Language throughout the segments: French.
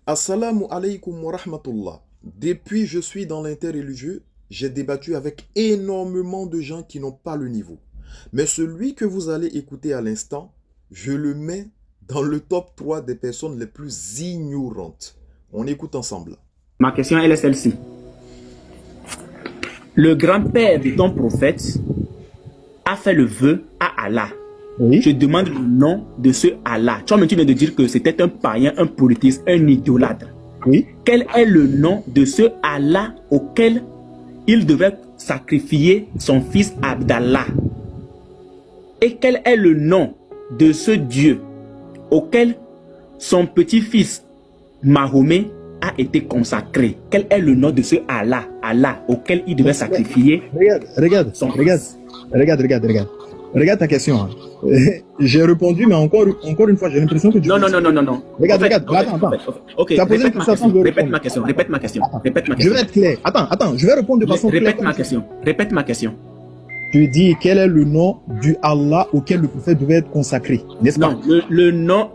Assalamu alaikum wa rahmatullah. Depuis je suis dans l'interreligieux, j'ai débattu avec énormément de gens qui n'ont pas le niveau. Mais celui que vous allez écouter à l'instant, je le mets dans le top 3 des personnes les plus ignorantes. On écoute ensemble. Ma question, elle est celle-ci. Le grand-père de ton prophète a fait le vœu à Allah. Oui. Je demande le nom de ce Allah. Tu viens de dire que c'était un païen, un polythéiste, un idolâtre. Oui. Quel est le nom de ce Allah auquel il devait sacrifier son fils Abdallah? Et quel est le nom de ce Dieu auquel son petit-fils Mahomet a été consacré? Quel est le nom de ce Allah auquel il devait sacrifier? Regarde ta question. Hein. J'ai répondu, mais encore une fois, j'ai l'impression que tu... Non. Regarde, attends. Ok, répète ma question. Je vais être clair. Attends, je vais répondre de façon claire. Répète ma question. Tu dis quel est le nom du Allah auquel le prophète devait être consacré, n'est-ce pas? Non,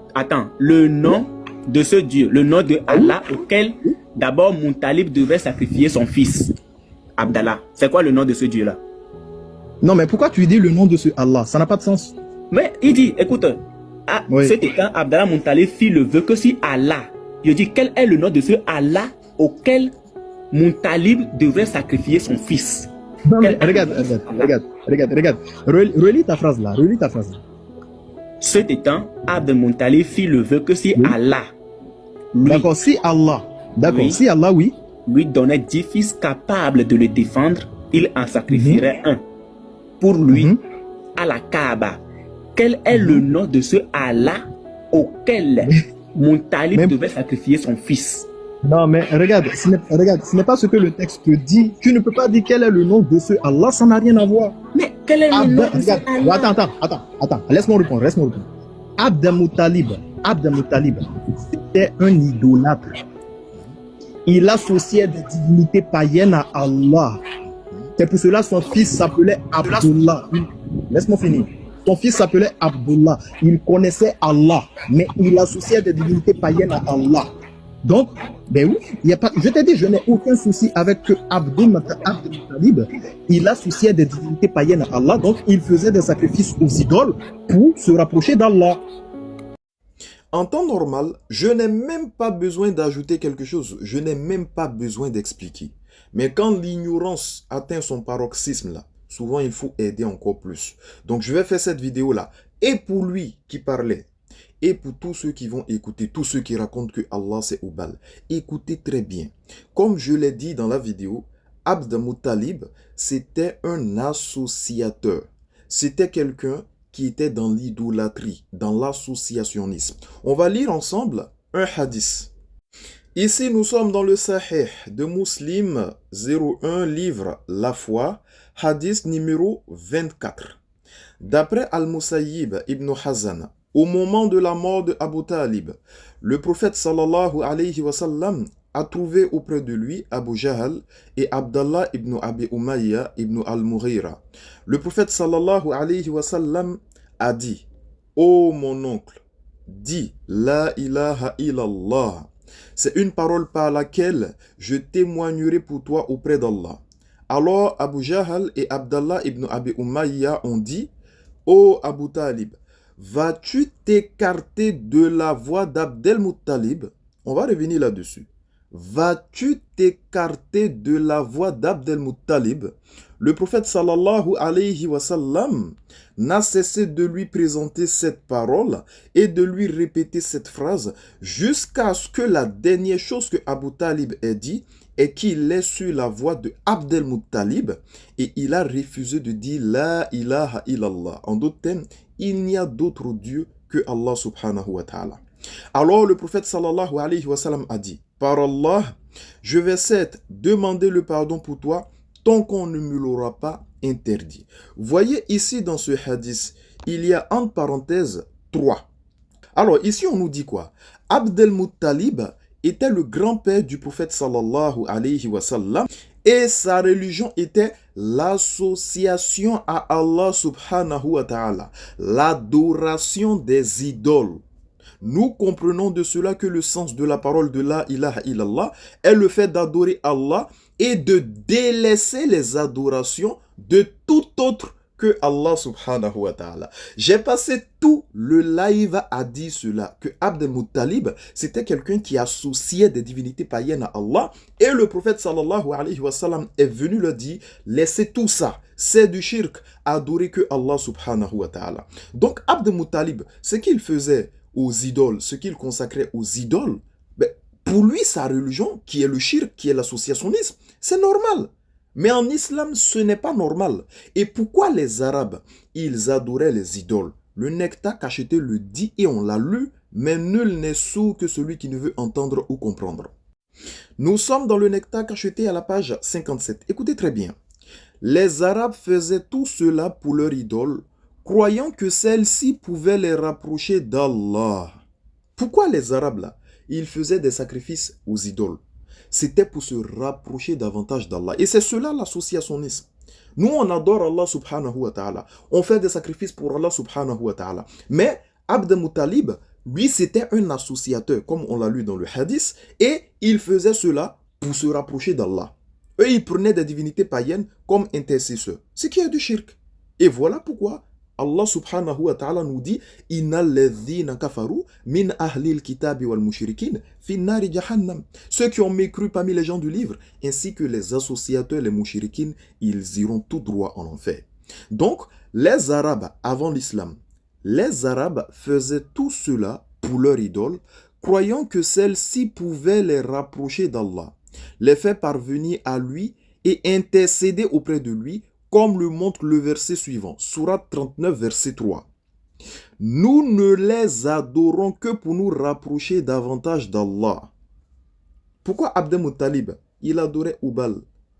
le nom de ce Dieu, le nom de Allah auquel d'abord Muntalib devait sacrifier son fils Abdallah. C'est quoi le nom de ce Dieu-là? Non, mais pourquoi tu dis le nom de ce Allah? Ça n'a pas de sens. Mais il dit, écoute, c'était quand Abdallah Muntalib fit le vœu que si Allah, il dit quel est le nom de ce Allah auquel Muntalib devrait sacrifier son fils? Non, mais regarde. Relis ta phrase là. Ce étant, Abd Muntalib fit le vœu que si Allah, lui, si Allah, oui, lui donnait 10 fils capables de le défendre, il en sacrifierait un pour lui à la Kaaba. Quel est le nom de ce Allah auquel Muntalib devait sacrifier son fils? Non, mais regarde, ce n'est pas ce que le texte te dit. Tu ne peux pas dire quel est le nom de ce Allah, ça n'a rien à voir. Mais quel est le nom de ce Allah? Attends, laisse-moi répondre. Abd Muttalib, c'était un idolâtre. Il associait des divinités païennes à Allah. C'est pour cela son fils s'appelait Abdullah. Laisse-moi finir. Son fils s'appelait Abdullah. Il connaissait Allah, mais il associait des divinités païennes à Allah. Donc, ben oui, je t'ai dit, je n'ai aucun souci avec que Abd Muttalib, il associait des divinités païennes à Allah, donc il faisait des sacrifices aux idoles pour se rapprocher d'Allah. En temps normal, je n'ai même pas besoin d'ajouter quelque chose, je n'ai même pas besoin d'expliquer. Mais quand l'ignorance atteint son paroxysme là, souvent il faut aider encore plus. Donc je vais faire cette vidéo là, et pour lui qui parlait, et pour tous ceux qui vont écouter, tous ceux qui racontent que Allah c'est Oubal, écoutez très bien. Comme je l'ai dit dans la vidéo, Abd Muttalib, c'était un associateur. C'était quelqu'un qui était dans l'idolâtrie, dans l'associationnisme. On va lire ensemble un hadith. Ici, nous sommes dans le Sahih de Muslim 01, livre La foi, hadith numéro 24. D'après Al-Musayyib ibn Hazan, au moment de la mort de Abu Talib, le prophète sallallahu alayhi wa sallam a trouvé auprès de lui Abu Jahl et Abdallah ibn Abi Umayya ibn al-Mughira. Le prophète sallallahu alayhi wa sallam a dit: ô mon oncle, dis la ilaha illallah. C'est une parole par laquelle je témoignerai pour toi auprès d'Allah. Alors Abu Jahl et Abdallah ibn Abi Umayya ont dit: ô Abu Talib, vas-tu t'écarter de la voix d'Abdel Muttalib? On va revenir là-dessus. Vas-tu t'écarter de la voix d'Abdel Muttalib? Le prophète sallallahu alayhi wa sallam n'a cessé de lui présenter cette parole et de lui répéter cette phrase jusqu'à ce que la dernière chose que Abu Talib ait dit est qu'il est sur la voix de Abdel Muttalib et il a refusé de dire la ilaha illallah. En d'autres termes, il n'y a d'autre Dieu que Allah subhanahu wa ta'ala. Alors le prophète sallallahu alayhi wa sallam a dit: par Allah, je vais certes demander le pardon pour toi tant qu'on ne me l'aura pas interdit. Voyez ici dans ce hadith, il y a entre parenthèses 3. Alors ici on nous dit quoi? Abdel Muttalib était le grand-père du prophète sallallahu alayhi wa sallam et sa religion était l'association à Allah subhanahu wa ta'ala, l'adoration des idoles. Nous comprenons de cela que le sens de la parole de la ilaha illallah est le fait d'adorer Allah et de délaisser les adorations de tout autre que Allah subhanahu wa ta'ala. J'ai passé tout le live à dire cela, que Abd al-Muttalib, c'était quelqu'un qui associait des divinités païennes à Allah, et le prophète sallallahu alayhi wa sallam est venu leur dire, laissez tout ça, c'est du shirk, adorer que Allah subhanahu wa ta'ala. Donc Abd al-Muttalib, ce qu'il faisait aux idoles, ce qu'il consacrait aux idoles, ben, pour lui, sa religion, qui est le shirk, qui est l'associationnisme, c'est normal. Mais en islam, ce n'est pas normal. Et pourquoi les Arabes, ils adoraient les idoles? Le Nectar Cacheté le dit et on l'a lu, mais nul n'est sourd que celui qui ne veut entendre ou comprendre. Nous sommes dans le Nectar Cacheté à la page 57. Écoutez très bien. Les Arabes faisaient tout cela pour leur idole, croyant que celle-ci pouvait les rapprocher d'Allah. Pourquoi les Arabes là? Ils faisaient des sacrifices aux idoles. C'était pour se rapprocher davantage d'Allah. Et c'est cela l'associationnisme. Nous, on adore Allah subhanahu wa ta'ala. On fait des sacrifices pour Allah subhanahu wa ta'ala. Mais Abd al-Muttalib, lui, c'était un associateur, comme on l'a lu dans le hadith, et il faisait cela pour se rapprocher d'Allah. Eux, ils prenaient des divinités païennes comme intercesseurs. Ce qui est du shirk. Et voilà pourquoi Allah subhanahu wa ta'ala nous dit « Innal ladhina kafaru min ahlil kitabi wal mushrikin fi nari jahannam » Ceux qui ont mécru parmi les gens du livre, ainsi que les associateurs, les mushrikin, ils iront tout droit en enfer. Donc, les Arabes, avant l'islam, les Arabes faisaient tout cela pour leur idole, croyant que celle-ci pouvait les rapprocher d'Allah, les faire parvenir à lui et intercéder auprès de lui, comme le montre le verset suivant, Sourate 39, verset 3. Nous ne les adorons que pour nous rapprocher davantage d'Allah. Pourquoi Abd al-Muttalib, il adorait Ubal,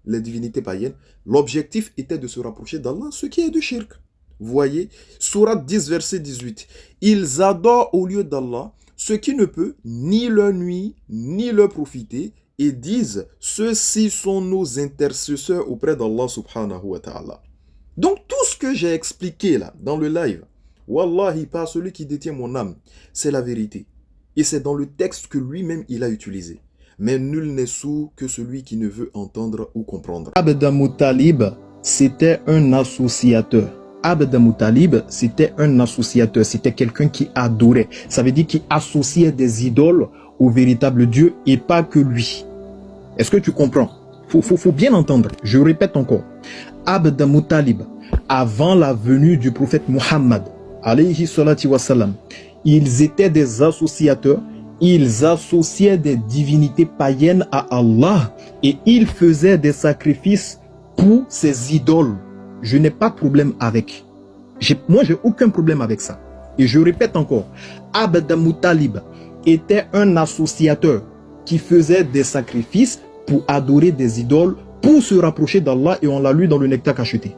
les divinités païennes? L'objectif était de se rapprocher d'Allah, ce qui est du shirk. Vous voyez, Sourate 10, verset 18. Ils adorent au lieu d'Allah ce qui ne peut ni leur nuire, ni leur profiter, et disent, ceux-ci sont nos intercesseurs auprès d'Allah subhanahu wa ta'ala. Donc tout ce que j'ai expliqué là, dans le live, wallahi, par celui qui détient mon âme, c'est la vérité. Et c'est dans le texte que lui-même il a utilisé. Mais nul n'est sourd que celui qui ne veut entendre ou comprendre. Abd al-Muttalib, c'était un associateur. Abd al-Muttalib, c'était un associateur. C'était quelqu'un qui adorait. Ça veut dire qu'il associait des idoles au véritable Dieu et pas que lui. Est-ce que tu comprends? Faut bien entendre. Je répète encore. Abd al-Muttalib, avant la venue du prophète Muhammad, alayhi salatu wassalam, ils étaient des associateurs. Ils associaient des divinités païennes à Allah et ils faisaient des sacrifices pour ces idoles. Je n'ai pas de problème avec. Moi, j'ai aucun problème avec ça. Et je répète encore. Abd al-Muttalib était un associateur qui faisait des sacrifices pour adorer des idoles, pour se rapprocher d'Allah, et on l'a lu dans le Nectar Cacheté.